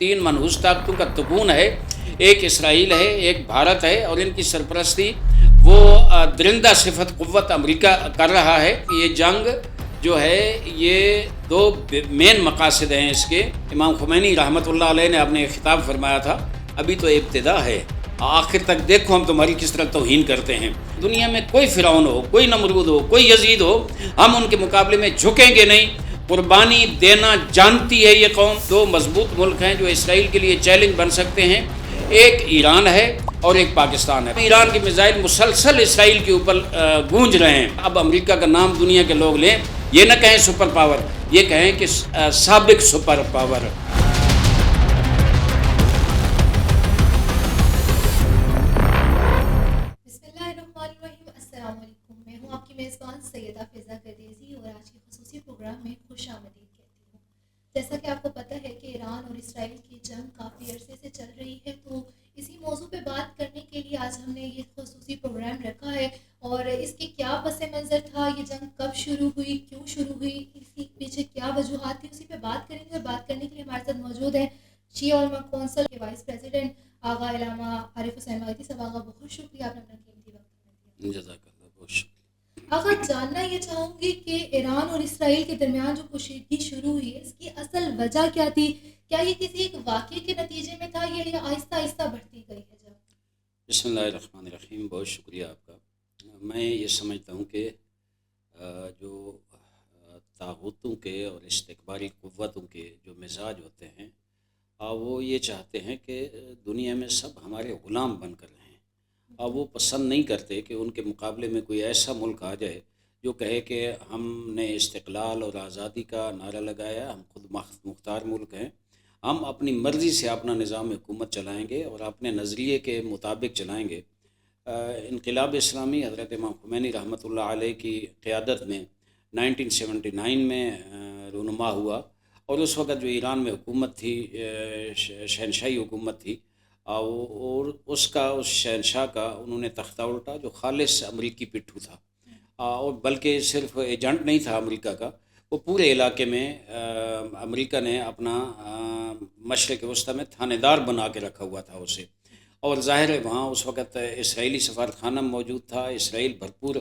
تین منحوس طاقتوں کا تکون ہے، ایک اسرائیل ہے، ایک بھارت ہے، اور ان کی سرپرستی وہ درندہ صفت قوت امریکہ کر رہا ہے۔ یہ جنگ جو ہے یہ دو مین مقاصد ہیں اس کے۔ امام خمینی رحمۃ اللہ علیہ نے اپنے خطاب فرمایا تھا، ابھی تو ابتدا ہے، آخر تک دیکھو ہم تمہاری کس طرح توہین کرتے ہیں۔ دنیا میں کوئی فرعون ہو، کوئی نمرود ہو، کوئی یزید ہو، ہم ان کے مقابلے میں جھکیں گے نہیں۔ قربانی دینا جانتی ہے یہ قوم۔ دو مضبوط ملک ہیں جو اسرائیل کے لیے چیلنج بن سکتے ہیں، ایک ایران ہے اور ایک پاکستان ہے۔ ایران کے میزائل مسلسل اسرائیل کے اوپر گونج رہے ہیں۔ اب امریکہ کا نام دنیا کے لوگ لیں، یہ نہ کہیں سپر پاور، یہ کہیں کہ سابق سپر پاور۔ السلام علیکم، میں ہوں آپ کی میزبان سیدہ فضا قدیسی اور آج کے خصوصی پروگرام میں خوش آمدید کہتی ہوں۔ جیسا کہ آپ کو پتہ ہے کہ ایران اور اسرائیل کی جنگ کافی عرصے سے چل رہی ہے، تو اسی موضوع پہ بات کرنے کے لیے آج ہم نے یہ خصوصی پروگرام رکھا ہے، اور اس کے کیا پس منظر تھا، یہ جنگ کب شروع ہوئی، کیوں شروع ہوئی، اس کے پیچھے کیا وجوہات تھی، اسی پہ بات کریں گے۔ اور بات کرنے کے لیے ہمارے ساتھ موجود ہیں شیعہ علماء کونسل کے وائس پریزیڈنٹ آغا علامہ عارف حسین وائتی صاحب۔ آغا بہت شکریہ، آپ نے اپنا قیمتی وقت ہمیں دیا۔ جزاک اللہ، بہت شکریہ۔ آغا جاننا یہ چاہوں گی کہ ایران اور اسرائیل کے درمیان جو کشیدگی شروع ہوئی ہے، اس کی اصل وجہ کیا تھی؟ کیا یہ کسی ایک واقعے کے نتیجے میں تھا یا یہ آہستہ آہستہ بڑھتی گئی ہے جب؟ بسم اللہ الرحمن الرحیم، بہت شکریہ آپ کا۔ میں یہ سمجھتا ہوں کہ جو طاغوتوں کے اور استکباری قوتوں کے جو مزاج ہوتے ہیں، وہ یہ چاہتے ہیں کہ دنیا میں سب ہمارے غلام بن کر رہیں، اور وہ پسند نہیں کرتے کہ ان کے مقابلے میں کوئی ایسا ملک آ جائے جو کہے کہ ہم نے استقلال اور آزادی کا نعرہ لگایا، ہم خود مختار ملک ہیں، ہم اپنی مرضی سے اپنا نظام حکومت چلائیں گے اور اپنے نظریے کے مطابق چلائیں گے۔ انقلاب اسلامی حضرت امام خمینی رحمۃ اللہ علیہ کی قیادت میں 1979 میں رونما ہوا، اور اس وقت جو ایران میں حکومت تھی، شہنشاہی حکومت تھی، اور اس شہنشاہ کا انہوں نے تختہ الٹا جو خالص امریکی پٹھو تھا، اور بلکہ صرف ایجنٹ نہیں تھا امریکہ کا، وہ پورے علاقے میں امریکہ نے اپنا مشرق وسطی میں تھانے دار بنا کے رکھا ہوا تھا اسے۔ اور ظاہر ہے وہاں اس وقت اسرائیلی سفارت خانہ موجود تھا، اسرائیل بھرپور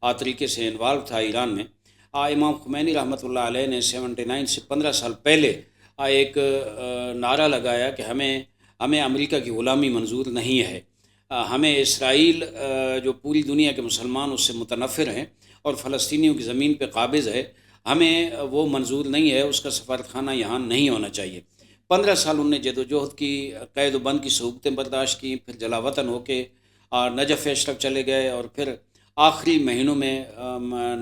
طریقے سے انوالو تھا ایران میں۔ امام خمینی رحمۃ اللہ علیہ نے 79 سے 15 سال پہلے ایک نعرہ لگایا کہ ہمیں امریکہ کی غلامی منظور نہیں ہے، ہمیں اسرائیل جو پوری دنیا کے مسلمان اس سے متنفر ہیں اور فلسطینیوں کی زمین پہ قابض ہے، ہمیں وہ منظور نہیں ہے، اس کا سفارت خانہ یہاں نہیں ہونا چاہیے۔ 15 سال انہوں نے جد و جہد کی، قید و بند کی صعوبتیں برداشت کی، پھر جلا وطن ہو کے نجف اشرف چلے گئے، اور پھر آخری مہینوں میں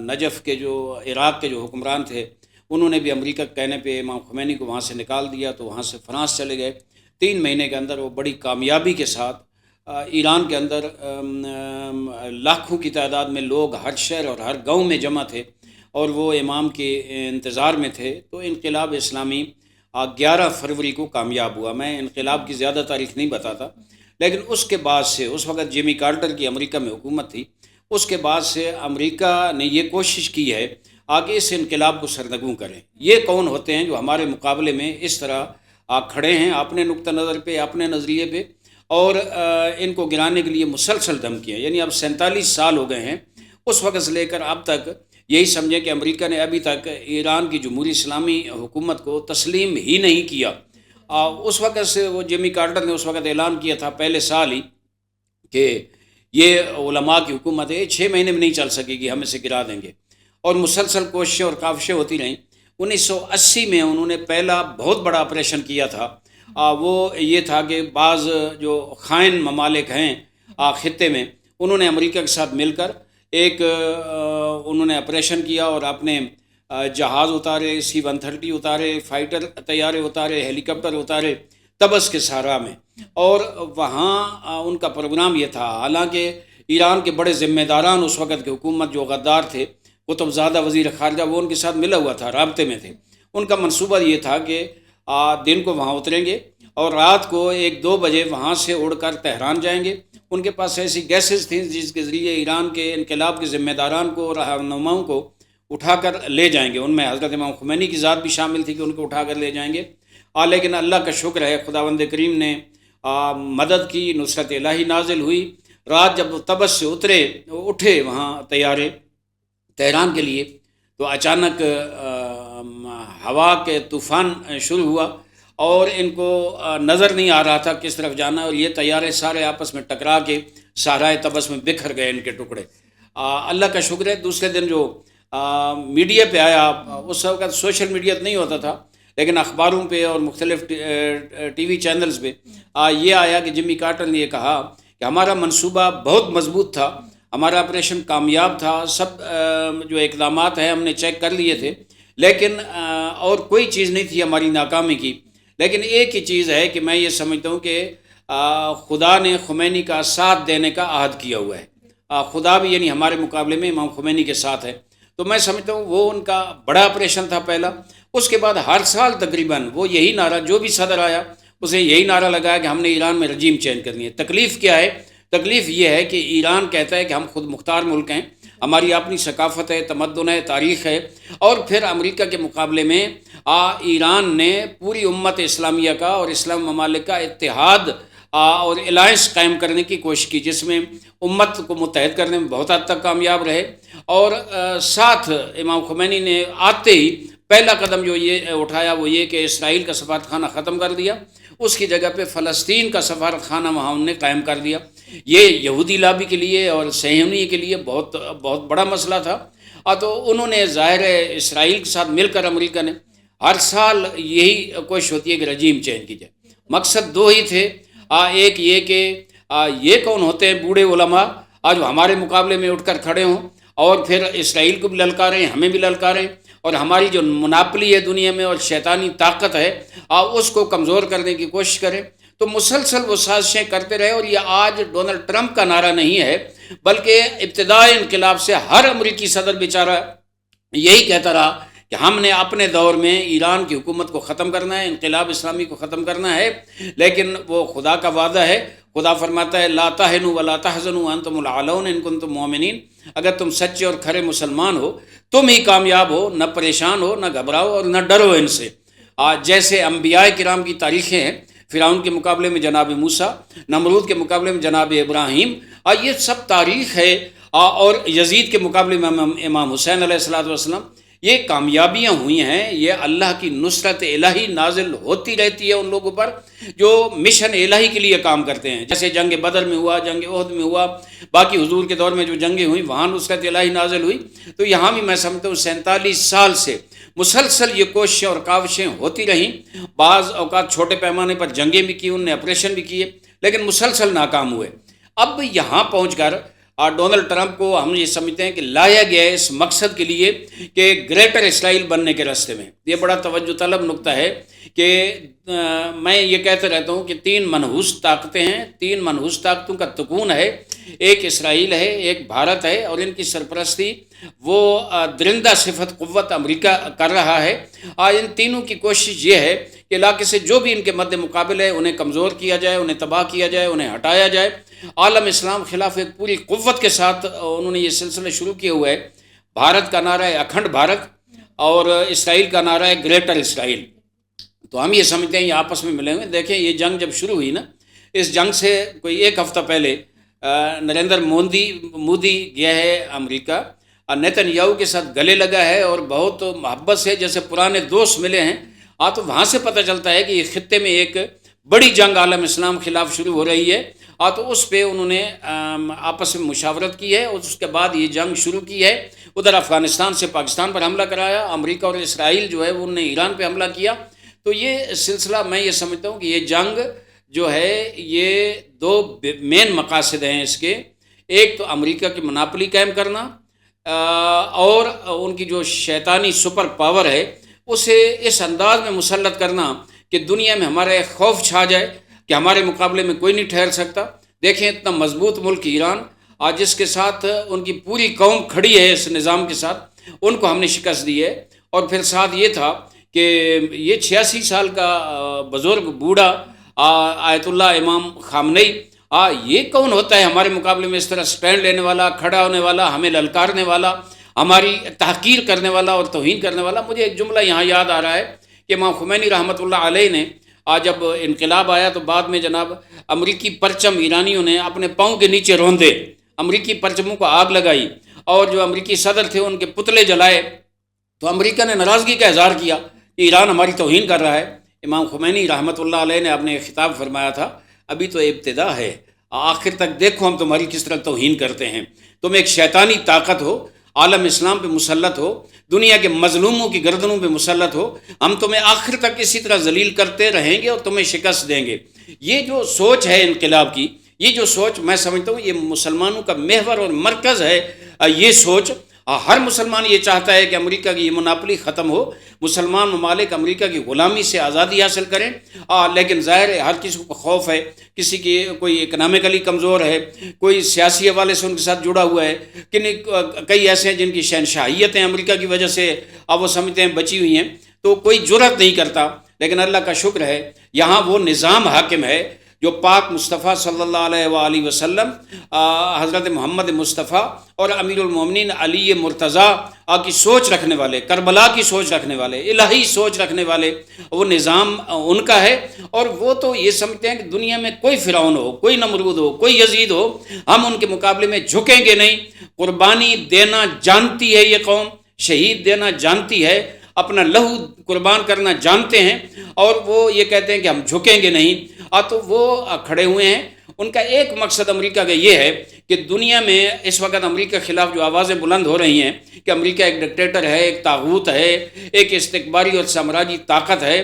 نجف کے جو عراق کے جو حکمران تھے انہوں نے بھی امریکہ کے کہنے پہ امام خمینی کو وہاں سے نکال دیا، تو وہاں سے فرانس چلے گئے۔ 3 مہینے کے اندر وہ بڑی کامیابی کے ساتھ ایران کے اندر لاکھوں کی تعداد میں لوگ ہر شہر اور ہر گاؤں میں جمع تھے اور وہ امام کے انتظار میں تھے۔ تو انقلاب اسلامی 11 فروری کو کامیاب ہوا۔ میں انقلاب کی زیادہ تاریخ نہیں بتاتا، لیکن اس کے بعد سے، اس وقت جیمی کارٹر کی امریکہ میں حکومت تھی، اس کے بعد سے امریکہ نے یہ کوشش کی ہے آگے اس انقلاب کو سرنگوں کریں۔ یہ کون ہوتے ہیں جو ہمارے مقابلے میں اس طرح کھڑے ہیں اپنے نقطہ نظر پہ، اپنے نظریے پہ، اور ان کو گرانے کے لیے مسلسل دھمکیاں، یعنی اب 47 سال ہو گئے ہیں اس وقت سے لے کر اب تک۔ یہی سمجھیں کہ امریکہ نے ابھی تک ایران کی جمہوری اسلامی حکومت کو تسلیم ہی نہیں کیا۔ اس وقت سے وہ جیمی کارٹر نے اس وقت اعلان کیا تھا پہلے سال ہی کہ یہ علماء کی حکومت ہے، 6 مہینے میں نہیں چل سکے گی، ہم اسے گرا دیں گے، اور مسلسل کوششیں اور کاوشیں ہوتی رہیں۔ 1980 میں انہوں نے پہلا بہت بڑا آپریشن کیا تھا، وہ یہ تھا کہ بعض جو خائن ممالک ہیں خطے میں، انہوں نے امریکہ کے ساتھ مل کر ایک انہوں نے آپریشن کیا اور اپنے جہاز اتارے، C-130 اتارے، فائٹر طیارے اتارے، ہیلی کاپٹر اتارے طبس کے صحرا میں، اور وہاں ان کا پروگرام یہ تھا۔ حالانکہ ایران کے بڑے ذمہ داران اس وقت کی حکومت جو غدار تھے، قطب زادہ وزیر خارجہ، وہ ان کے ساتھ ملا ہوا تھا، رابطے میں تھے۔ ان کا منصوبہ یہ تھا کہ دن کو وہاں اتریں گے اور رات کو 1-2 بجے وہاں سے اڑ کر تہران جائیں گے۔ ان کے پاس ایسی گیسز تھیں جس کے ذریعے ایران کے انقلاب کے ذمہ داران کو، رہنماؤں کو اٹھا کر لے جائیں گے۔ ان میں حضرت امام خمینی کی ذات بھی شامل تھی کہ ان کو اٹھا کر لے جائیں گے، لیکن اللہ کا شکر ہے خداوند کریم نے مدد کی، نصرت الہی نازل ہوئی۔ رات جب وہ تبت سے اٹھے وہاں طیارے تہران کے لیے، تو اچانک ہوا کے طوفان شروع ہوا اور ان کو نظر نہیں آ رہا تھا کس طرف جانا، اور یہ طیارے سارے آپس میں ٹکرا کے صحرائے طبس میں بکھر گئے ان کے ٹکڑے۔ اللہ کا شکر ہے دوسرے دن جو میڈیا پہ آیا، اس وقت سوشل میڈیا نہیں ہوتا تھا، لیکن اخباروں پہ اور مختلف ٹی وی چینلز پہ یہ آیا کہ جمی کارٹر نے یہ کہا کہ ہمارا منصوبہ بہت مضبوط تھا، ہمارا آپریشن کامیاب تھا، سب جو اقدامات ہیں ہم نے چیک کر لیے تھے، لیکن اور کوئی چیز نہیں تھی ہماری ناکامی کی۔ لیکن ایک ہی چیز ہے کہ میں یہ سمجھتا ہوں کہ خدا نے خمینی کا ساتھ دینے کا عہد کیا ہوا ہے، خدا بھی یعنی ہمارے مقابلے میں امام خمینی کے ساتھ ہے۔ تو میں سمجھتا ہوں وہ ان کا بڑا آپریشن تھا پہلا۔ اس کے بعد ہر سال تقریباً وہ یہی نعرہ، جو بھی صدر آیا اسے یہی نعرہ لگایا کہ ہم نے ایران میں رجیم چینج کرنی ہے۔ تکلیف کیا ہے؟ تکلیف یہ ہے کہ ایران کہتا ہے کہ ہم خود مختار ملک ہیں، ہماری اپنی ثقافت ہے، تمدن ہے، تاریخ ہے، اور پھر امریکہ کے مقابلے میں ایران نے پوری امت اسلامیہ کا اور اسلام ممالک کا اتحاد اور الائنس قائم کرنے کی کوشش کی، جس میں امت کو متحد کرنے میں بہت حد تک کامیاب رہے۔ اور ساتھ امام خمینی نے آتے ہی پہلا قدم جو یہ اٹھایا وہ یہ کہ اسرائیل کا سفارت خانہ ختم کر دیا، اس کی جگہ پہ فلسطین کا سفارت خانہ وہاں انہوں نے قائم کر دیا۔ یہ یہودی لابی کے لیے اور صہیونی کے لیے بہت بہت بڑا مسئلہ تھا، تو انہوں نے ظاہر ہے اسرائیل کے ساتھ مل کر امریکہ نے ہر سال یہی کوشش ہوتی ہے کہ رجیم چینج کی جائے۔ مقصد دو ہی تھے، ایک یہ کہ یہ کون ہوتے ہیں بوڑھے علماء آج ہمارے مقابلے میں اٹھ کر کھڑے ہوں اور پھر اسرائیل کو بھی للکاریں، ہمیں بھی للکاریں، اور ہماری جو مناپلی ہے دنیا میں اور شیطانی طاقت ہے اس کو کمزور کرنے کی کوشش کریں۔ تو مسلسل وہ سازشیں کرتے رہے، اور یہ آج ڈونلڈ ٹرمپ کا نعرہ نہیں ہے، بلکہ ابتدائی انقلاب سے ہر امریکی صدر بیچارہ یہی کہتا رہا کہ ہم نے اپنے دور میں ایران کی حکومت کو ختم کرنا ہے، انقلاب اسلامی کو ختم کرنا ہے، لیکن وہ خدا کا وعدہ ہے۔ خدا فرماتا ہے لا تہنوا ولا تحزنوا وانتم الاعلون ان کنتم مؤمنین، اگر تم سچے اور کھرے مسلمان ہو تم ہی کامیاب ہو، نہ پریشان ہو، نہ گھبراؤ اور نہ ڈرو ان سے۔ جیسے انبیاء کرام کی تاریخیں ہیں، فرعون کے مقابلے میں جناب موسیٰ، نمرود کے مقابلے میں جناب ابراہیم، یہ سب تاریخ ہے، اور یزید کے مقابلے میں امام حسین علیہ السلام، یہ کامیابیاں ہوئی ہیں، یہ اللہ کی نصرت الہی نازل ہوتی رہتی ہے ان لوگوں پر جو مشن الہی کے لیے کام کرتے ہیں۔ جیسے جنگ بدر میں ہوا، جنگ احد میں ہوا، باقی حضور کے دور میں جو جنگیں ہوئیں وہاں نصرت الہی نازل ہوئی، تو یہاں بھی میں سمجھتا ہوں 47 سال سے مسلسل یہ کوششیں اور کاوشیں ہوتی رہیں۔ بعض اوقات چھوٹے پیمانے پر جنگیں بھی کی، انہوں نے آپریشن بھی کیے، لیکن مسلسل ناکام ہوئے۔ اب یہاں پہنچ کر ڈونلڈ ٹرمپ کو ہم یہ سمجھتے ہیں کہ لایا گیا ہے اس مقصد کے لیے کہ گریٹر اسرائیل بننے کے راستے میں۔ یہ بڑا توجہ طلب نقطہ ہے کہ میں یہ کہتا رہتا ہوں کہ 3 منحوس طاقتیں ہیں، 3 منحوس طاقتوں کا تکون ہے، ایک اسرائیل ہے، ایک بھارت ہے، اور ان کی سرپرستی وہ درندہ صفت قوت امریکہ کر رہا ہے۔ ان تینوں کی کوشش یہ ہے کہ علاقے سے جو بھی ان کے مد مقابل ہے انہیں کمزور کیا جائے، انہیں تباہ کیا جائے، انہیں ہٹایا جائے۔ عالم اسلام خلاف ایک پوری قوت کے ساتھ انہوں نے یہ سلسلہ شروع کیا ہوا ہے۔ بھارت کا نعرہ ہے اکھنڈ بھارت، اور اسرائیل کا نعرہ ہے گریٹر اسرائیل۔ تو ہم یہ سمجھتے ہیں یہ آپس میں ملیں ہوئے۔ دیکھیں یہ جنگ جب شروع ہوئی نا، اس جنگ سے کوئی 1 ہفتہ پہلے نریندر مودی گیا ہے امریکہ، نیتن یاہو کے ساتھ گلے لگا ہے اور بہت محبت سے جیسے پرانے دوست ملے ہیں۔ تو وہاں سے پتہ چلتا ہے کہ یہ خطے میں ایک بڑی جنگ عالم اسلام خلاف شروع ہو رہی ہے، تو اس پہ انہوں نے آپس میں مشاورت کی ہے، اور اس کے بعد یہ جنگ شروع کی ہے۔ ادھر افغانستان سے پاکستان پر حملہ کرایا، امریکہ اور اسرائیل جو ہے انہوں نے ایران پہ حملہ کیا۔ تو یہ سلسلہ میں یہ سمجھتا ہوں کہ یہ جنگ جو ہے یہ 2 مین مقاصد ہیں اس کے، ایک تو امریکہ کی مناپلی قائم کرنا، اور ان کی جو شیطانی سپر پاور ہے اسے اس انداز میں مسلط کرنا کہ دنیا میں ہمارا ایک خوف چھا جائے کہ ہمارے مقابلے میں کوئی نہیں ٹھہر سکتا۔ دیکھیں اتنا مضبوط ملک ایران، آج جس کے ساتھ ان کی پوری قوم کھڑی ہے اس نظام کے ساتھ، ان کو ہم نے شکست دی ہے۔ اور پھر ساتھ یہ تھا کہ یہ 86 سال کا بزرگ بوڑھا آیت اللہ امام خامنئی، یہ کون ہوتا ہے ہمارے مقابلے میں اس طرح سٹینڈ لینے والا، کھڑا ہونے والا، ہمیں للکارنے والا، ہماری تحقیر کرنے والا اور توہین کرنے والا۔ مجھے ایک جملہ یہاں یاد آ رہا ہے کہ امام خمینی رحمۃ اللہ علیہ نے آج جب انقلاب آیا تو بعد میں جناب امریکی پرچم ایرانیوں نے اپنے پاؤں کے نیچے روندے، امریکی پرچموں کو آگ لگائی، اور جو امریکی صدر تھے ان کے پتلے جلائے، تو امریکہ نے ناراضگی کا اظہار کیا کہ ایران ہماری توہین کر رہا ہے۔ امام خمینی رحمۃ اللہ علیہ نے اپنے خطاب فرمایا تھا، ابھی تو ابتدا ہے، آخر تک دیکھو ہم تمہاری کس طرح توہین کرتے ہیں۔ تم ایک شیطانی طاقت ہو، عالم اسلام پہ مسلط ہو، دنیا کے مظلوموں کی گردنوں پہ مسلط ہو، ہم تمہیں آخر تک اسی طرح ذلیل کرتے رہیں گے اور تمہیں شکست دیں گے۔ یہ جو سوچ ہے انقلاب کی، یہ جو سوچ میں سمجھتا ہوں یہ مسلمانوں کا محور اور مرکز ہے۔ یہ سوچ ہر مسلمان یہ چاہتا ہے کہ امریکہ کی یہ مناپلی ختم ہو، مسلمان ممالک امریکہ کی غلامی سے آزادی حاصل کریں، لیکن ظاہر ہے ہر کسی کو خوف ہے، کسی کی کوئی اکنامکلی کمزور ہے، کوئی سیاسی حوالے سے ان کے ساتھ جڑا ہوا ہے، کئی ایسے ہیں جن کی شہنشاہیتیں امریکہ کی وجہ سے اب وہ سمجھتے ہیں بچی ہوئی ہیں، تو کوئی جرأت نہیں کرتا۔ لیکن اللہ کا شکر ہے یہاں وہ نظام حاکم ہے جو پاک مصطفیٰ صلی اللہ علیہ وآلہ وسلم، حضرت محمد مصطفیٰ اور امیر المومنین علی مرتضیٰ کی سوچ رکھنے والے، کربلا کی سوچ رکھنے والے، الہی سوچ رکھنے والے، وہ نظام ان کا ہے۔ اور وہ تو یہ سمجھتے ہیں کہ دنیا میں کوئی فرعون ہو، کوئی نمرود ہو، کوئی یزید ہو، ہم ان کے مقابلے میں جھکیں گے نہیں۔ قربانی دینا جانتی ہے یہ قوم، شہید دینا جانتی ہے، اپنا لہو قربان کرنا جانتے ہیں، اور وہ یہ کہتے ہیں کہ ہم جھکیں گے نہیں۔ تو وہ کھڑے ہوئے ہیں۔ ان کا ایک مقصد امریکہ کا یہ ہے کہ دنیا میں اس وقت امریکہ کے خلاف جو آوازیں بلند ہو رہی ہیں کہ امریکہ ایک ڈکٹیٹر ہے، ایک طاغوت ہے، ایک استکباری اور سامراجی طاقت ہے،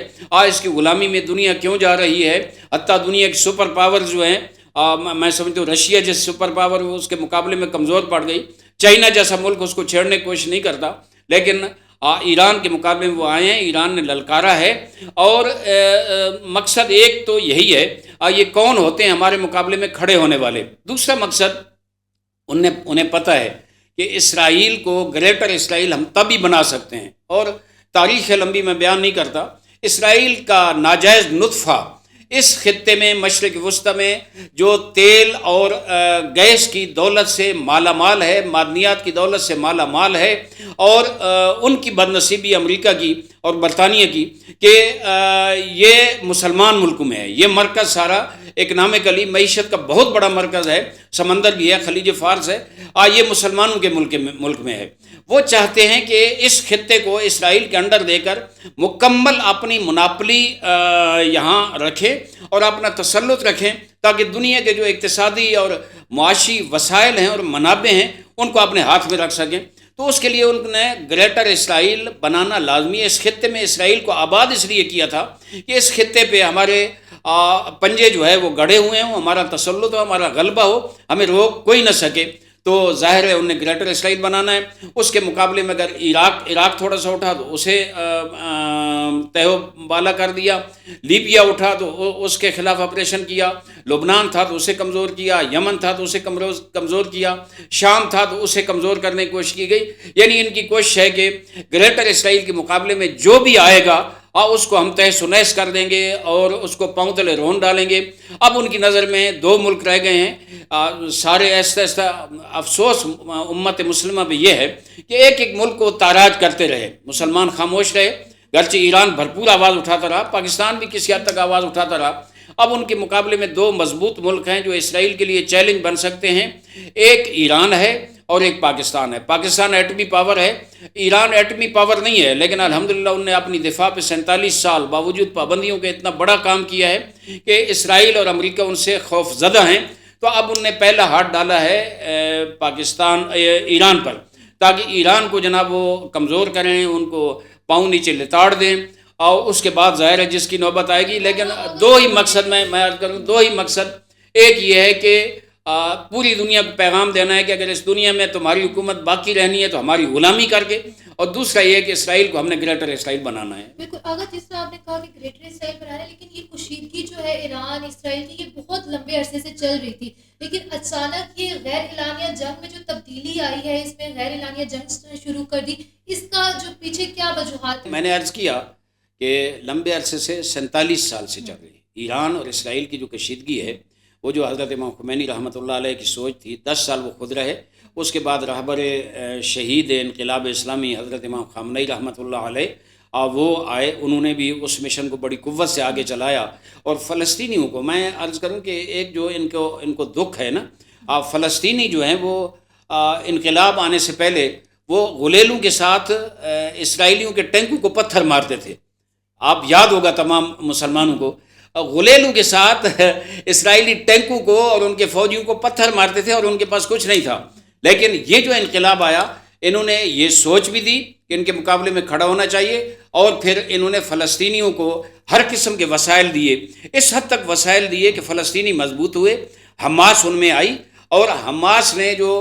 اس کی غلامی میں دنیا کیوں جا رہی ہے، حتیٰ دنیا کی سپر پاور جو ہیں، میں سمجھتا ہوں رشیا جیسے سپر پاور اس کے مقابلے میں کمزور پڑ گئی، چائنا جیسا ملک اس کو چھیڑنے کی کوشش نہیں کرتا، لیکن ایران کے مقابلے میں وہ آئے ہیں، ایران نے للکارا ہے۔ اور مقصد ایک تو یہی ہے، یہ کون ہوتے ہیں ہمارے مقابلے میں کھڑے ہونے والے۔ دوسرا مقصد انہیں پتہ ہے کہ اسرائیل کو، گریٹر اسرائیل ہم تب ہی بنا سکتے ہیں، اور تاریخ لمبی میں بیان نہیں کرتا، اسرائیل کا ناجائز نطفہ اس خطے میں، مشرق وسطی میں جو تیل اور گیس کی دولت سے مالا مال ہے، معدنیات کی دولت سے مالا مال ہے، اور ان کی بدنصیبی امریکہ کی اور برطانیہ کی کہ یہ مسلمان ملکوں میں ہے، یہ مرکز سارا اکنامکلی معیشت کا بہت بڑا مرکز ہے، سمندر بھی ہے، خلیج فارس ہے، یہ مسلمانوں کے ملک میں ہے۔ وہ چاہتے ہیں کہ اس خطے کو اسرائیل کے انڈر دے کر مکمل اپنی مناپلی یہاں رکھیں اور اپنا تسلط رکھیں، تاکہ دنیا کے جو اقتصادی اور معاشی وسائل ہیں اور منابع ہیں ان کو اپنے ہاتھ میں رکھ سکیں۔ تو اس کے لیے ان نے گریٹر اسرائیل بنانا لازمی ہے۔ اس خطے میں اسرائیل کو آباد اس لیے کیا تھا کہ اس خطے پہ ہمارے پنجے جو ہے وہ گڑے ہوئے ہوں، ہمارا تسلط ہو، ہمارا غلبہ ہو، ہمیں روک کوئی نہ سکے۔ تو ظاہر ہے انہیں گریٹر اسرائیل بنانا ہے۔ اس کے مقابلے میں اگر عراق تھوڑا سا اٹھا تو اسے تہو بالا کر دیا، لیبیا اٹھا تو اس کے خلاف آپریشن کیا، لبنان تھا تو اسے کمزور کیا، یمن تھا تو اسے کمزور کیا، شام تھا تو اسے کمزور کرنے کی کوشش کی گئی۔ یعنی ان کی کوشش ہے کہ گریٹر اسرائیل کے مقابلے میں جو بھی آئے گا اس کو ہم تہس و نحس کر دیں گے اور اس کو پاؤں تلے رون ڈالیں گے۔ اب ان کی نظر میں دو ملک رہ گئے ہیں سارے۔ ایسا افسوس امت مسلمہ پہ یہ ہے کہ ایک ایک ملک کو تاراج کرتے رہے، مسلمان خاموش رہے، گرچہ ایران بھرپور آواز اٹھاتا رہا، پاکستان بھی کسی حد تک آواز اٹھاتا رہا۔ اب ان کے مقابلے میں دو مضبوط ملک ہیں جو اسرائیل کے لیے چیلنج بن سکتے ہیں، ایک ایران ہے اور ایک پاکستان ہے۔ پاکستان ایٹمی پاور ہے، ایران ایٹمی پاور نہیں ہے، لیکن الحمدللہ انہوں نے اپنی دفاع پہ 47 سال باوجود پابندیوں کے اتنا بڑا کام کیا ہے کہ اسرائیل اور امریکہ ان سے خوف زدہ ہیں۔ تو اب انہوں نے پہلا ہاتھ ڈالا ہے ایران پر، تاکہ ایران کو جناب وہ کمزور کریں، ان کو پاؤں نیچے لتاڑ دیں، اور اس کے بعد ظاہر ہے جس کی نوبت آئے گی۔ لیکن دو ہی مقصد میں عرض کروں، دو ہی مقصد، ایک یہ ہے کہ پوری دنیا کو پیغام دینا ہے کہ اگر اس دنیا میں تمہاری حکومت باقی رہنی ہے تو ہماری غلامی کر کے، اور دوسرا یہ ہے کہ اسرائیل کو ہم نے گریٹر اسرائیل بنانا ہے۔ بالکل، اگر جس طرح آپ نے کہا کہ گریٹر اسرائیل بنانا ہے، لیکن یہ کشیدگی جو ہے ایران اسرائیل کی یہ بہت لمبے عرصے سے چل رہی تھی، لیکن اچانک یہ غیر اعلانیہ جنگ میں جو تبدیلی آئی ہے، اس میں غیر اعلانیہ جنگ شروع کر دی، اس کا جو پیچھے کیا وجوہات؟ میں نے عرض کیا کہ لمبے عرصے سے 47 سال سے چل رہی ہے۔ ایران اور اسرائیل کی جو کشیدگی ہے وہ جو حضرت امام خمینی رحمۃ اللہ علیہ کی سوچ تھی، 10 سال وہ خود رہے، اس کے بعد رہبر شہید انقلاب اسلامی حضرت امام خامنئی رحمۃ اللہ علیہ وہ آئے، انہوں نے بھی اس مشن کو بڑی قوت سے آگے چلایا. اور فلسطینیوں کو میں عرض کروں کہ ایک جو ان کو دکھ ہے نا، فلسطینی جو ہیں وہ انقلاب آنے سے پہلے وہ غلیلوں کے ساتھ اسرائیلیوں کے ٹینکوں کو پتھر مارتے تھے. آپ یاد ہوگا تمام مسلمانوں کو، غلیلوں کے ساتھ اسرائیلی ٹینکوں کو اور ان کے فوجیوں کو پتھر مارتے تھے اور ان کے پاس کچھ نہیں تھا. لیکن یہ جو انقلاب آیا، انہوں نے یہ سوچ بھی دی کہ ان کے مقابلے میں کھڑا ہونا چاہیے، اور پھر انہوں نے فلسطینیوں کو ہر قسم کے وسائل دیے. اس حد تک وسائل دیے کہ فلسطینی مضبوط ہوئے. حماس ان میں آئی، اور حماس نے جو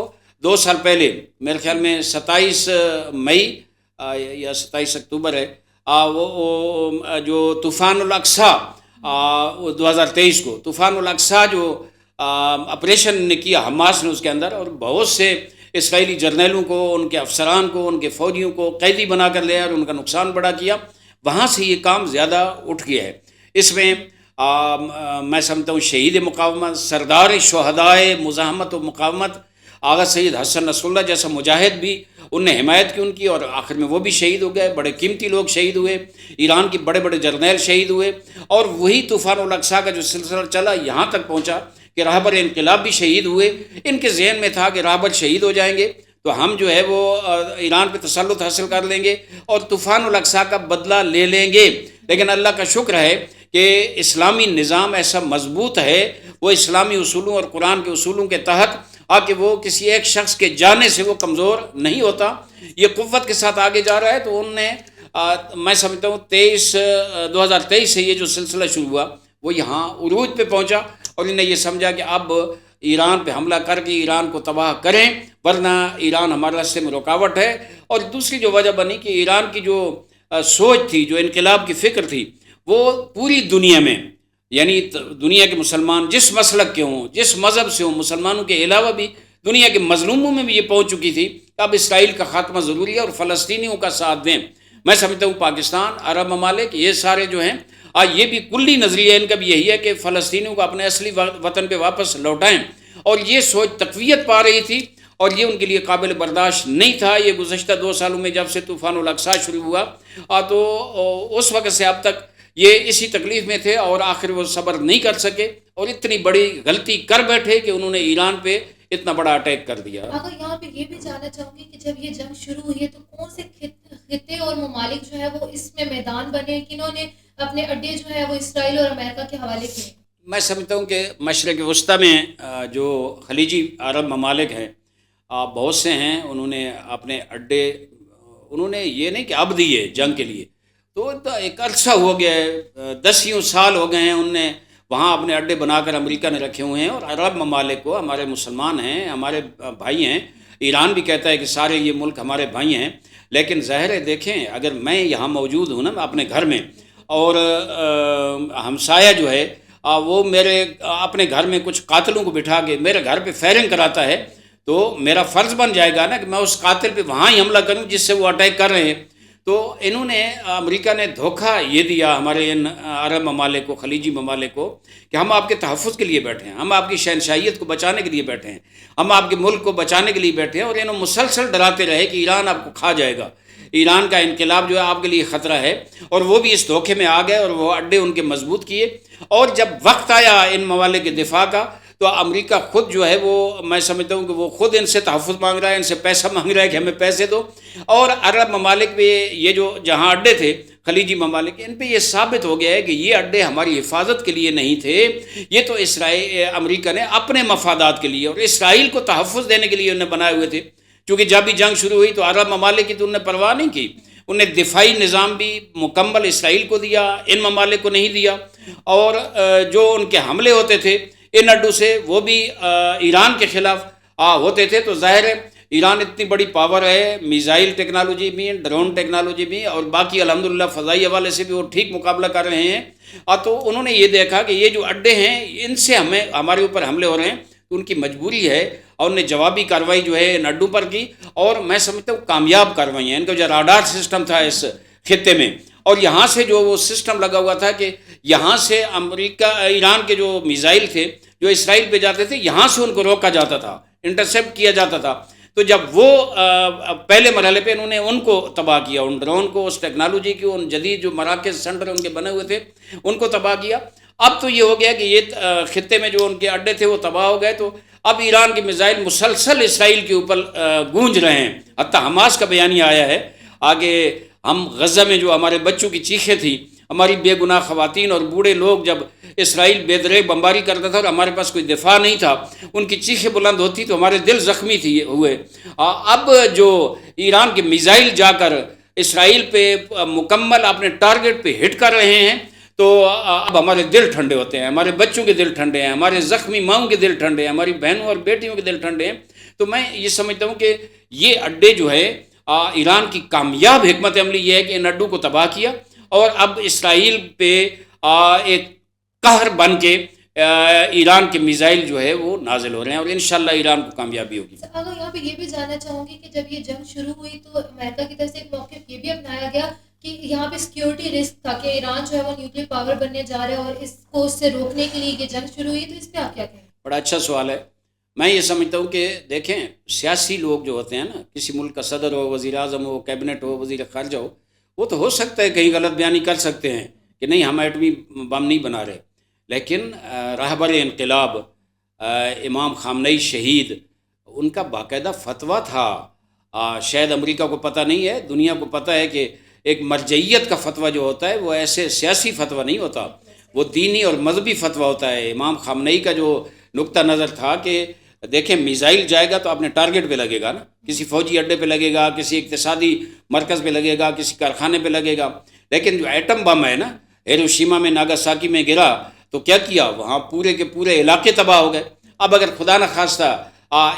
2 سال پہلے، میرے خیال میں 27 مئی یا 27 اکتوبر ہے، وہ جو طوفان الاقصیٰ 2023 کو طوفان الاقصیٰ جو آپریشن نے کیا حماس نے اس کے اندر، اور بہت سے اسرائیلی جرنیلوں کو، ان کے افسران کو، ان کے فوجیوں کو قیدی بنا کر لیا اور ان کا نقصان بڑا کیا. وہاں سے یہ کام زیادہ اٹھ گیا ہے. اس میں میں سمجھتا ہوں شہید مقاومت، سردار شہدائے مزاحمت و مقاومت آغا سید حسن نصر اللہ جیسا مجاہد بھی، ان نے حمایت کی ان کی، اور آخر میں وہ بھی شہید ہو گئے. بڑے قیمتی لوگ شہید ہوئے، ایران کے بڑے بڑے جرنیل شہید ہوئے. اور وہی طوفان الاقصیٰ کا جو سلسلہ چلا یہاں تک پہنچا کہ رہبر انقلاب بھی شہید ہوئے. ان کے ذہن میں تھا کہ رہبر شہید ہو جائیں گے تو ہم جو ہے وہ ایران پہ تسلط حاصل کر لیں گے اور طوفان الاقصیٰ کا بدلہ لے لیں گے. لیکن اللہ کا شکر ہے کہ اسلامی نظام ایسا مضبوط ہے، وہ اسلامی اصولوں اور قرآن کے اصولوں کے تحت کہ وہ کسی ایک شخص کے جانے سے وہ کمزور نہیں ہوتا، یہ قوت کے ساتھ آگے جا رہا ہے. تو ان نے میں سمجھتا ہوں 2023 سے یہ جو سلسلہ شروع ہوا وہ یہاں عروج پہ پہنچا، اور انہیں یہ سمجھا کہ اب ایران پہ حملہ کر کے ایران کو تباہ کریں، ورنہ ایران ہمارے راستے میں رکاوٹ ہے. اور دوسری جو وجہ بنی کہ ایران کی جو سوچ تھی، جو انقلاب کی فکر تھی، وہ پوری دنیا میں، یعنی دنیا کے مسلمان جس مسلک کے ہوں، جس مذہب سے ہوں، مسلمانوں کے علاوہ بھی دنیا کے مظلوموں میں بھی یہ پہنچ چکی تھی کہ اب اسرائیل کا خاتمہ ضروری ہے اور فلسطینیوں کا ساتھ دیں. میں سمجھتا ہوں پاکستان، عرب ممالک، یہ سارے جو ہیں یہ بھی کلی نظریہ ان کا بھی یہی ہے کہ فلسطینیوں کو اپنے اصلی وطن پہ واپس لوٹائیں. اور یہ سوچ تقویت پا رہی تھی اور یہ ان کے لیے قابل برداشت نہیں تھا. یہ گزشتہ 2 سالوں میں جب سے طوفان الاقصیٰ شروع ہوا تو اس وقت سے اب تک یہ اسی تکلیف میں تھے، اور آخر وہ صبر نہیں کر سکے اور اتنی بڑی غلطی کر بیٹھے کہ انہوں نے ایران پہ اتنا بڑا اٹیک کر دیا. اگر یہاں پہ یہ بھی جاننا چاہوں گی کہ جب یہ جنگ شروع ہوئی ہے تو کون سے خطے اور ممالک جو ہے وہ اس میں میدان بنے، کنہوں نے اپنے اڈے جو ہے وہ اسرائیل اور امریکہ کے حوالے کیے؟ میں سمجھتا ہوں کہ مشرق وسطیٰ میں جو خلیجی عرب ممالک ہیں بہت سے ہیں، انہوں نے اپنے اڈے، انہوں نے یہ نہیں کہ اب دیے جنگ کے لیے، تو ایک عرصہ ہو گیا ہے، 10 سال ہو گئے ہیں ان نے وہاں اپنے اڈے بنا کر امریکہ نے رکھے ہوئے ہیں. اور عرب ممالک کو، ہمارے مسلمان ہیں، ہمارے بھائی ہیں، ایران بھی کہتا ہے کہ سارے یہ ملک ہمارے بھائی ہیں. لیکن ظاہر ہے دیکھیں، اگر میں یہاں موجود ہوں نا اپنے گھر میں، اور ہمسایہ جو ہے وہ میرے اپنے گھر میں کچھ قاتلوں کو بٹھا کے میرے گھر پہ فائرنگ کراتا ہے، تو میرا فرض بن جائے گا نا کہ میں اس قاتل پہ وہاں ہی حملہ کروں جس سے وہ اٹیک کر رہے ہیں. تو انہوں نے، امریکہ نے دھوکہ یہ دیا ہمارے ان عرب ممالک کو، خلیجی ممالک کو، کہ ہم آپ کے تحفظ کے لیے بیٹھے ہیں، ہم آپ کی شہنشاہیت کو بچانے کے لیے بیٹھے ہیں، ہم آپ کے ملک کو بچانے کے لیے بیٹھے ہیں. اور انہوں مسلسل ڈراتے رہے کہ ایران آپ کو کھا جائے گا، ایران کا انقلاب جو ہے آپ کے لیے خطرہ ہے. اور وہ بھی اس دھوکے میں آ گئے اور وہ اڈے ان کے مضبوط کیے. اور جب وقت آیا ان ممالک کے دفاع کا تو امریکہ خود جو ہے وہ، میں سمجھتا ہوں کہ وہ خود ان سے تحفظ مانگ رہا ہے، ان سے پیسہ مانگ رہا ہے کہ ہمیں پیسے دو. اور عرب ممالک پہ یہ جو جہاں اڈے تھے خلیجی ممالک، ان پہ یہ ثابت ہو گیا ہے کہ یہ اڈے ہماری حفاظت کے لیے نہیں تھے، یہ تو امریکہ نے اپنے مفادات کے لیے اور اسرائیل کو تحفظ دینے کے لیے انہیں بنائے ہوئے تھے. چونکہ جب بھی جنگ شروع ہوئی تو عرب ممالک کی تو انہوں نے پرواہ نہیں کی، انہیں دفاعی نظام بھی مکمل اسرائیل کو دیا، ان ممالک کو نہیں دیا. اور جو ان کے حملے ہوتے تھے ان اڈوں سے وہ بھی ایران کے خلاف ہوتے تھے. تو ظاہر ہے ایران اتنی بڑی پاور ہے، میزائل ٹیکنالوجی بھی، ڈرون ٹیکنالوجی بھی، اور باقی الحمدللہ فضائی حوالے سے بھی وہ ٹھیک مقابلہ کر رہے ہیں. تو انہوں نے یہ دیکھا کہ یہ جو اڈے ہیں ان سے ہمارے اوپر حملے ہو رہے ہیں، تو ان کی مجبوری ہے، اور انہیں جوابی کارروائی جو ہے ان اڈوں پر کی. اور میں سمجھتا ہوں کامیاب کارروائی ہیں. ان کا جو راڈار سسٹم تھا اس خطے میں، اور یہاں سے جو وہ سسٹم لگا ہوا تھا کہ یہاں سے ایران کے جو میزائل تھے جو اسرائیل پہ جاتے تھے، یہاں سے ان کو روکا جاتا تھا، انٹرسیپٹ کیا جاتا تھا. تو جب وہ پہلے مرحلے پہ انہوں نے ان کو تباہ کیا، ان ڈرون کو، اس ٹیکنالوجی کی، ان جدید جو مراکز سینٹر ان کے بنے ہوئے تھے ان کو تباہ کیا. اب تو یہ ہو گیا کہ یہ خطے میں جو ان کے اڈے تھے وہ تباہ ہو گئے. تو اب ایران کے میزائل مسلسل اسرائیل کے اوپر گونج رہے ہیں. حتیٰ حماس کا بیانیہ آیا ہے آگے، ہم غزہ میں جو ہمارے بچوں کی چیخیں تھیں، ہماری بے گناہ خواتین اور بوڑھے لوگ جب اسرائیل بے دریغ بمباری کرتا تھا اور ہمارے پاس کوئی دفاع نہیں تھا، ان کی چیخیں بلند ہوتی تو ہمارے دل زخمی ہوئے. اب جو ایران کے میزائل جا کر اسرائیل پہ مکمل اپنے ٹارگٹ پہ ہٹ کر رہے ہیں تو اب ہمارے دل ٹھنڈے ہوتے ہیں، ہمارے بچوں کے دل ٹھنڈے ہیں، ہمارے زخمی ماؤں کے دل ٹھنڈے ہیں، ہماری بہنوں اور بیٹیوں کے دل ٹھنڈے ہیں. تو میں یہ سمجھتا ہوں کہ یہ اڈے جو ہے ایران کی کامیاب حکمت عملی یہ ہے کہ ان اڈوں کو تباہ کیا اور اب اسرائیل پہ ایک قہر بن کے ایران کے میزائل جو ہے وہ نازل ہو رہے ہیں اور انشاءاللہ ایران کو کامیابی ہوگی. اگر یہاں پہ یہ بھی جاننا چاہوں گی کہ جب یہ جنگ شروع ہوئی تو امریکہ کی طرف سے ایک موقف یہ بھی اپنایا گیا کہ یہاں پہ سیکیورٹی رسک تھا کہ ایران جو ہے وہ نیوکلیر پاور بننے جا رہا ہے اور اس کو اس سے روکنے کے لیے یہ جنگ شروع ہوئی. تو اس پہ آپ کیا کہیں؟ بڑا اچھا سوال ہے. میں یہ سمجھتا ہوں کہ دیکھیں سیاسی لوگ جو ہوتے ہیں نا، کسی ملک کا صدر ہو، وزیر اعظم ہو، کیبنٹ ہو، وزیر خارجہ ہو، وہ تو ہو سکتا ہے کہیں غلط بیانی کر سکتے ہیں کہ نہیں ہم ایٹمی بم نہیں بنا رہے، لیکن رہبر انقلاب امام خامنئی شہید، ان کا باقاعدہ فتویٰ تھا. شاید امریکہ کو پتہ نہیں ہے، دنیا کو پتہ ہے کہ ایک مرجعیت کا فتویٰ جو ہوتا ہے وہ ایسے سیاسی فتویٰ نہیں ہوتا، وہ دینی اور مذہبی فتویٰ ہوتا ہے. امام خامنئی کا جو نقطہ نظر تھا کہ دیکھیں میزائل جائے گا تو اپنے ٹارگٹ پہ لگے گا نا، کسی فوجی اڈے پہ لگے گا، کسی اقتصادی مرکز پہ لگے گا، کسی کارخانے پہ لگے گا. لیکن جو ایٹم بم ہے نا، ہیروشیما میں ناگاساکی میں گرا تو کیا کیا، وہاں پورے کے پورے علاقے تباہ ہو گئے. اب اگر خدا نخواستہ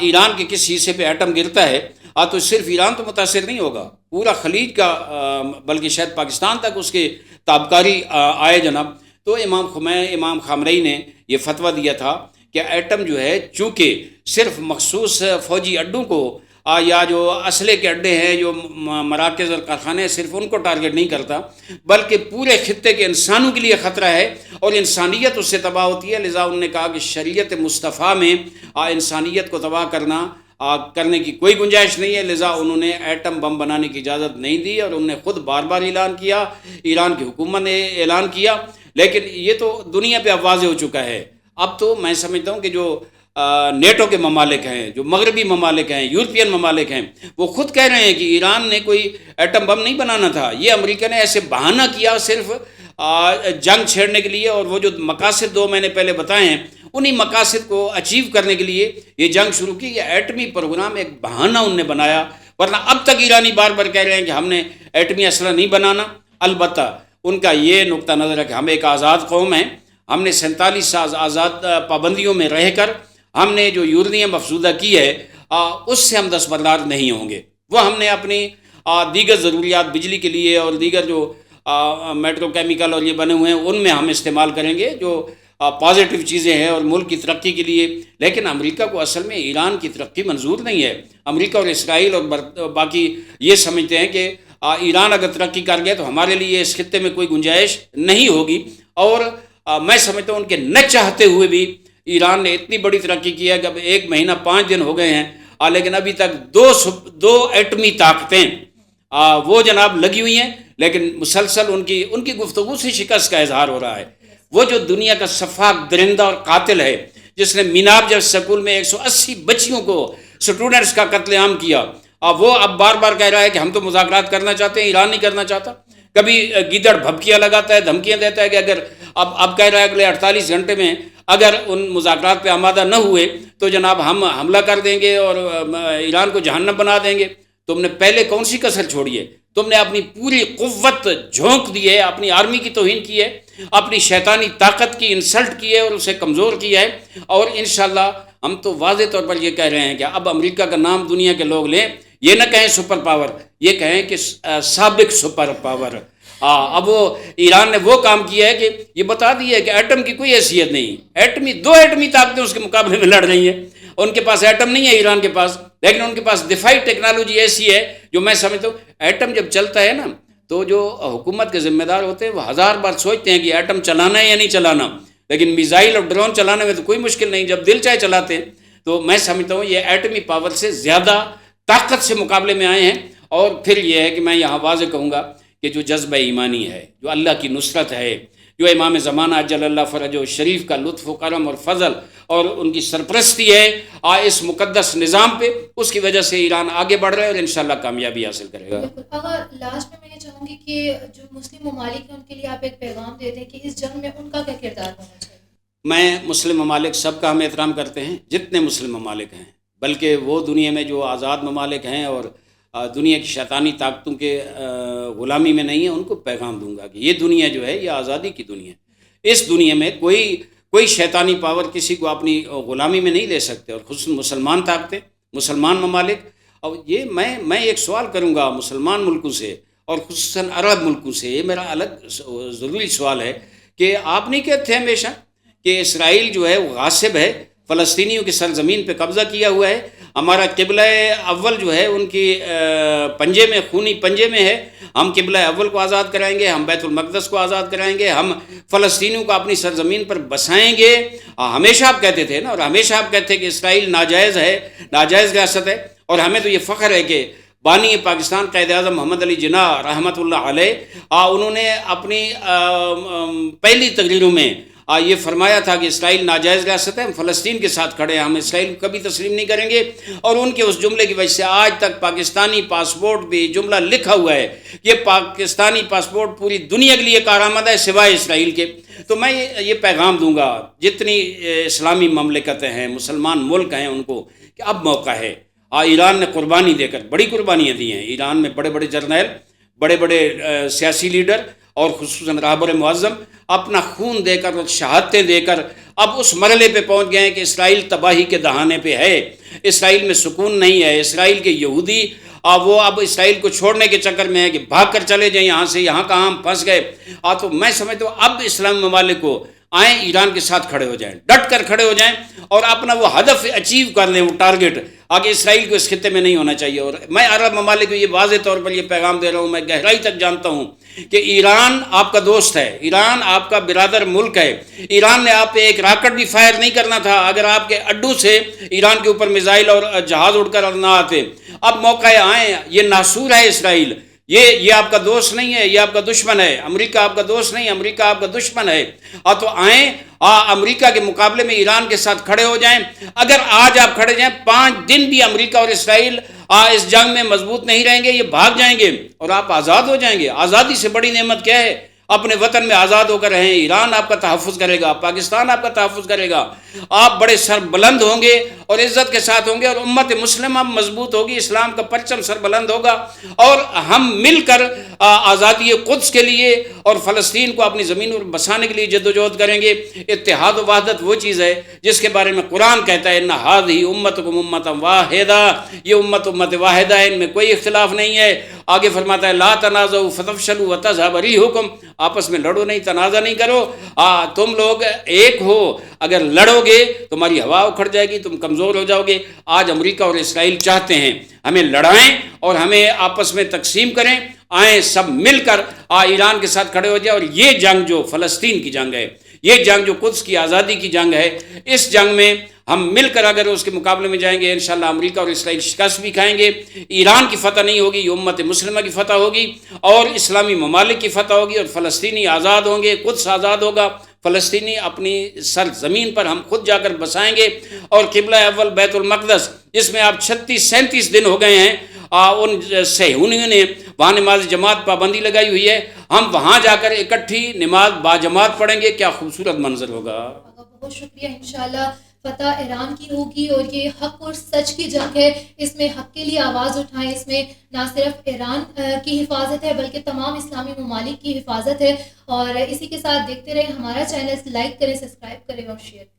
ایران کے کسی حصے پہ ایٹم گرتا ہے تو صرف ایران تو متاثر نہیں ہوگا، پورا خلیج کا بلکہ شاید پاکستان تک اس کے تابکاری آئے جناب. تو امام خامنئی نے یہ فتویٰ دیا تھا کہ ایٹم جو ہے چونکہ صرف مخصوص فوجی اڈوں کو یا جو اسلحے کے اڈے ہیں، جو مراکز اور کارخانے ہیں، صرف ان کو ٹارگٹ نہیں کرتا بلکہ پورے خطے کے انسانوں کے لیے خطرہ ہے اور انسانیت اس سے تباہ ہوتی ہے. لذا انہوں نے کہا کہ شریعت مصطفیٰ میں انسانیت کو تباہ کرنے کی کوئی گنجائش نہیں ہے. لذا انہوں نے ایٹم بم بنانے کی اجازت نہیں دی اور انہوں نے خود بار بار اعلان کیا، ایران کی حکومت نے اعلان کیا. لیکن یہ تو دنیا پہ اب واضح ہو چکا ہے. اب تو میں سمجھتا ہوں کہ جو نیٹو کے ممالک ہیں، جو مغربی ممالک ہیں، یورپین ممالک ہیں، وہ خود کہہ رہے ہیں کہ ایران نے کوئی ایٹم بم نہیں بنانا تھا، یہ امریکہ نے ایسے بہانہ کیا صرف جنگ چھیڑنے کے لیے، اور وہ جو مقاصد دو میں نے پہلے بتائے ہیں انہی مقاصد کو اچیو کرنے کے لیے یہ جنگ شروع کی. یہ ایٹمی پروگرام ایک بہانہ انہوں نے بنایا، ورنہ اب تک ایرانی بار بار کہہ رہے ہیں کہ ہم نے ایٹمی اسلحہ نہیں بنانا. البتہ ان کا یہ نقطہ نظر ہے کہ ہم ایک آزاد قوم ہیں، ہم نے 47 سال آزاد پابندیوں میں رہ کر ہم نے جو یورینیم افزودہ کی ہے اس سے ہم دستبردار نہیں ہوں گے. وہ ہم نے اپنی دیگر ضروریات بجلی کے لیے اور دیگر جو میٹرو کیمیکل اور یہ بنے ہوئے ہیں ان میں ہم استعمال کریں گے جو پازیٹیو چیزیں ہیں اور ملک کی ترقی کے لیے. لیکن امریکہ کو اصل میں ایران کی ترقی منظور نہیں ہے. امریکہ اور اسرائیل اور باقی یہ سمجھتے ہیں کہ ایران اگر ترقی کر گیا تو ہمارے لیے اس خطے میں کوئی گنجائش نہیں ہوگی. اور میں سمجھتا ہوں ان کے نہ چاہتے ہوئے بھی ایران نے اتنی بڑی ترقی کی ہے کہ اب 1 مہینہ 5 دن ہو گئے ہیں لیکن ابھی تک دو ایٹمی طاقتیں وہ جناب لگی ہوئی ہیں، لیکن مسلسل ان کی گفتگو سے شکست کا اظہار ہو رہا ہے. وہ جو دنیا کا سفاک درندہ اور قاتل ہے جس نے میناب جب سکول میں 180 بچیوں کو سٹوڈنٹس کا قتل عام کیا، وہ اب بار بار کہہ رہا ہے کہ ہم تو مذاکرات کرنا چاہتے ہیں، ایران نہیں کرنا چاہتا. کبھی گیدڑ بھبکیاں لگاتا ہے، دھمکیاں دیتا ہے کہ اگر اب کہہ رہا ہے اگلے 48 گھنٹے میں اگر ان مذاکرات پہ آمادہ نہ ہوئے تو جناب ہم حملہ کر دیں گے اور ایران کو جہنم بنا دیں گے. تم نے پہلے کون سی کسر چھوڑی ہے؟ تم نے اپنی پوری قوت جھونک دی ہے، اپنی آرمی کی توہین کی ہے، اپنی شیطانی طاقت کی انسلٹ کی ہے اور اسے کمزور کیا ہے. اور انشاءاللہ ہم تو واضح طور پر یہ کہہ رہے ہیں کہ اب امریکہ کا نام دنیا کے لوگ لیں، یہ نہ کہیں سپر پاور، یہ کہیں کہ سابق سپر پاور. اب وہ ایران نے وہ کام کیا ہے کہ یہ بتا دیا ہے کہ ایٹم کی کوئی حیثیت نہیں. 2 ایٹمی طاقتیں اس کے مقابلے میں لڑ رہی ہیں. ان کے پاس ایٹم نہیں ہے ایران کے پاس، لیکن ان کے پاس دفاعی ٹیکنالوجی ایسی ہے جو میں سمجھتا ہوں ایٹم جب چلتا ہے نا تو جو حکومت کے ذمہ دار ہوتے ہیں وہ 1000 بار سوچتے ہیں کہ ایٹم چلانا ہے یا نہیں چلانا. لیکن میزائل اور ڈرون چلانے میں تو کوئی مشکل نہیں، جب دل چاہے چلاتے ہیں. تو میں سمجھتا ہوں یہ ایٹمی پاور سے زیادہ طاقت سے مقابلے میں آئے ہیں. اور پھر یہ ہے کہ میں یہاں واضح کہوں گا کہ جو جذبہ ایمانی ہے، جو اللہ کی نصرت ہے، جو امام زمانہ جل اللہ فرج و شریف کا لطف و کرم اور فضل اور ان کی سرپرستی ہے اس مقدس نظام پہ، اس کی وجہ سے ایران آگے بڑھ رہا ہے اور انشاءاللہ کامیابی حاصل کرے گا. بالکل. اگر لاسٹ میں یہ چاہوں گی کہ جو مسلم ممالک ہیں ان کے لیے آپ ایک پیغام دیتے ہیں کہ اس جنگ میں ان کا کیا کردار ہونا چاہیے؟ میں مسلم ممالک سب کا ہم احترام کرتے ہیں، جتنے مسلم ممالک ہیں، بلکہ وہ دنیا میں جو آزاد ممالک ہیں اور دنیا کی شیطانی طاقتوں کے غلامی میں نہیں ہیں، ان کو پیغام دوں گا کہ یہ دنیا جو ہے یہ آزادی کی دنیا ہے. اس دنیا میں کوئی شیطانی پاور کسی کو اپنی غلامی میں نہیں لے سکتے، اور خصوصاً مسلمان طاقتیں، مسلمان ممالک. اور یہ میں ایک سوال کروں گا مسلمان ملکوں سے اور خصوصاً عرب ملکوں سے، یہ میرا الگ ضروری سوال ہے کہ آپ نہیں کہتے ہمیشہ کہ اسرائیل جو ہے وہ غاصب ہے، فلسطینیوں کی سرزمین پہ قبضہ کیا ہوا ہے، ہمارا قبلہ اول جو ہے ان کی پنجے میں، خونی پنجے میں ہے، ہم قبلہ اول کو آزاد کرائیں گے، ہم بیت المقدس کو آزاد کرائیں گے، ہم فلسطینیوں کو اپنی سرزمین پر بسائیں گے. ہمیشہ آپ کہتے تھے نا، اور ہمیشہ آپ کہتے ہیں کہ اسرائیل ناجائز ہے، ناجائز ریاست ہے. اور ہمیں تو یہ فخر ہے کہ بانی پاکستان قائد اعظم محمد علی جناح رحمۃ اللہ علیہ انہوں نے اپنی پہلی تقریروں میں یہ فرمایا تھا کہ اسرائیل ناجائز ریاست ہے، ہم فلسطین کے ساتھ کھڑے ہیں، ہم اسرائیل کو کبھی تسلیم نہیں کریں گے. اور ان کے اس جملے کی وجہ سے آج تک پاکستانی پاسپورٹ بھی جملہ لکھا ہوا ہے، یہ پاکستانی پاسپورٹ پوری دنیا کے لیے کارآمد ہے سوائے اسرائیل کے. تو میں یہ پیغام دوں گا جتنی اسلامی مملکتیں ہیں، مسلمان ملک ہیں، ان کو کہ اب موقع ہے. ایران نے قربانی دے کر بڑی قربانیاں دی ہیں، ایران میں بڑے بڑے جرنیل، بڑے بڑے سیاسی لیڈر اور خصوصاً رہبر معظم اپنا خون دے کر اور شہادتیں دے کر اب اس مرحلے پہ پہنچ گئے ہیں کہ اسرائیل تباہی کے دہانے پہ ہے، اسرائیل میں سکون نہیں ہے. اسرائیل کے یہودی وہ اب اسرائیل کو چھوڑنے کے چکر میں ہے کہ بھاگ کر چلے جائیں یہاں سے، یہاں کہاں ہم پھنس گئے. تو میں سمجھتا ہوں اب اسلامی ممالک کو آئیں ایران کے ساتھ کھڑے ہو جائیں، ڈٹ کر کھڑے ہو جائیں اور اپنا وہ ہدف اچیو کر لیں، وہ ٹارگٹ آگے اسرائیل کو اس خطے میں نہیں ہونا چاہیے. اور میں عرب ممالک کو یہ واضح طور پر یہ پیغام دے رہا ہوں، میں گہرائی تک جانتا ہوں کہ ایران آپ کا دوست ہے، ایران آپ کا برادر ملک ہے. ایران نے آپ پہ ایک راکٹ بھی فائر نہیں کرنا تھا اگر آپ کے اڈو سے ایران کے اوپر میزائل اور جہاز اڑ کر نہ آتے. اب موقع ہے، آئیں. یہ ناسور ہے اسرائیل، یہ آپ کا دوست نہیں ہے، یہ آپ کا دشمن ہے. امریکہ آپ کا دوست نہیں، امریکہ آپ کا دشمن ہے. تو آئیں امریکہ کے مقابلے میں ایران کے ساتھ کھڑے ہو جائیں. اگر آج آپ کھڑے جائیں، 5 دن بھی امریکہ اور اسرائیل اس جنگ میں مضبوط نہیں رہیں گے، یہ بھاگ جائیں گے اور آپ آزاد ہو جائیں گے. آزادی سے بڑی نعمت کیا ہے؟ اپنے وطن میں آزاد ہو کر رہیں. ایران آپ کا تحفظ کرے گا، پاکستان آپ کا تحفظ کرے گا، آپ بڑے سر بلند ہوں گے اور عزت کے ساتھ ہوں گے، اور امت مسلمہ مضبوط ہوگی، اسلام کا پرچم سر بلند ہوگا. اور ہم مل کر آزادی قدس کے لیے اور فلسطین کو اپنی زمینوں پر بسانے کے لیے جدوجہد کریں گے. اتحاد و وحدت وہ چیز ہے جس کے بارے میں قرآن کہتا ہے، ان ھذہ امتکم امۃ واحدہ، یہ امت واحدہ ہے، ان میں کوئی اختلاف نہیں ہے. آگے فرماتا ہے لا تنازعوا فتفشلوا وتذهب ريحكم، آپس میں لڑو نہیں، تنازع نہیں کرو. تم لوگ ایک ہو، اگر لڑو گے تمہاری ہوا اکھڑ جائے گی، تم کمزور ہو جاؤ گے. آج امریکہ اور اسرائیل چاہتے ہیں ہمیں لڑائیں اور ہمیں آپس میں تقسیم کریں. آئیں سب مل کر ایران کے ساتھ کھڑے ہو جائیں. اور یہ جنگ جو فلسطین کی جنگ ہے، یہ جنگ جو قدس کی آزادی کی جنگ ہے، اس جنگ میں ہم مل کر اگر اس کے مقابلے میں جائیں گے، انشاءاللہ امریکہ اور اسرائیل شکست بھی کھائیں گے. ایران کی فتح نہیں ہوگی، یہ امت مسلمہ کی فتح ہوگی اور اسلامی ممالک کی فتح ہوگی، اور فلسطینی آزاد ہوں گے، قدس آزاد ہوگا. فلسطینی اپنی سر زمین پر ہم خود جا کر بسائیں گے. اور قبلہ اول بیت المقدس، جس میں آپ 36-37 دن ہو گئے ہیں ان صہیونیوں نے وہاں نماز جماعت پابندی لگائی ہوئی ہے، ہم وہاں جا کر اکٹھی نماز باجماعت پڑھیں گے. کیا خوبصورت منظر ہوگا. بہت شکریہ. انشاءاللہ فتح ایران کی ہوگی، اور یہ حق اور سچ کی جنگ ہے. اس میں حق کے لیے آواز اٹھائیں. اس میں نہ صرف ایران کی حفاظت ہے بلکہ تمام اسلامی ممالک کی حفاظت ہے. اور اسی کے ساتھ دیکھتے رہیں ہمارا چینل، لائک کریں، سبسکرائب کریں اور شیئر کریں.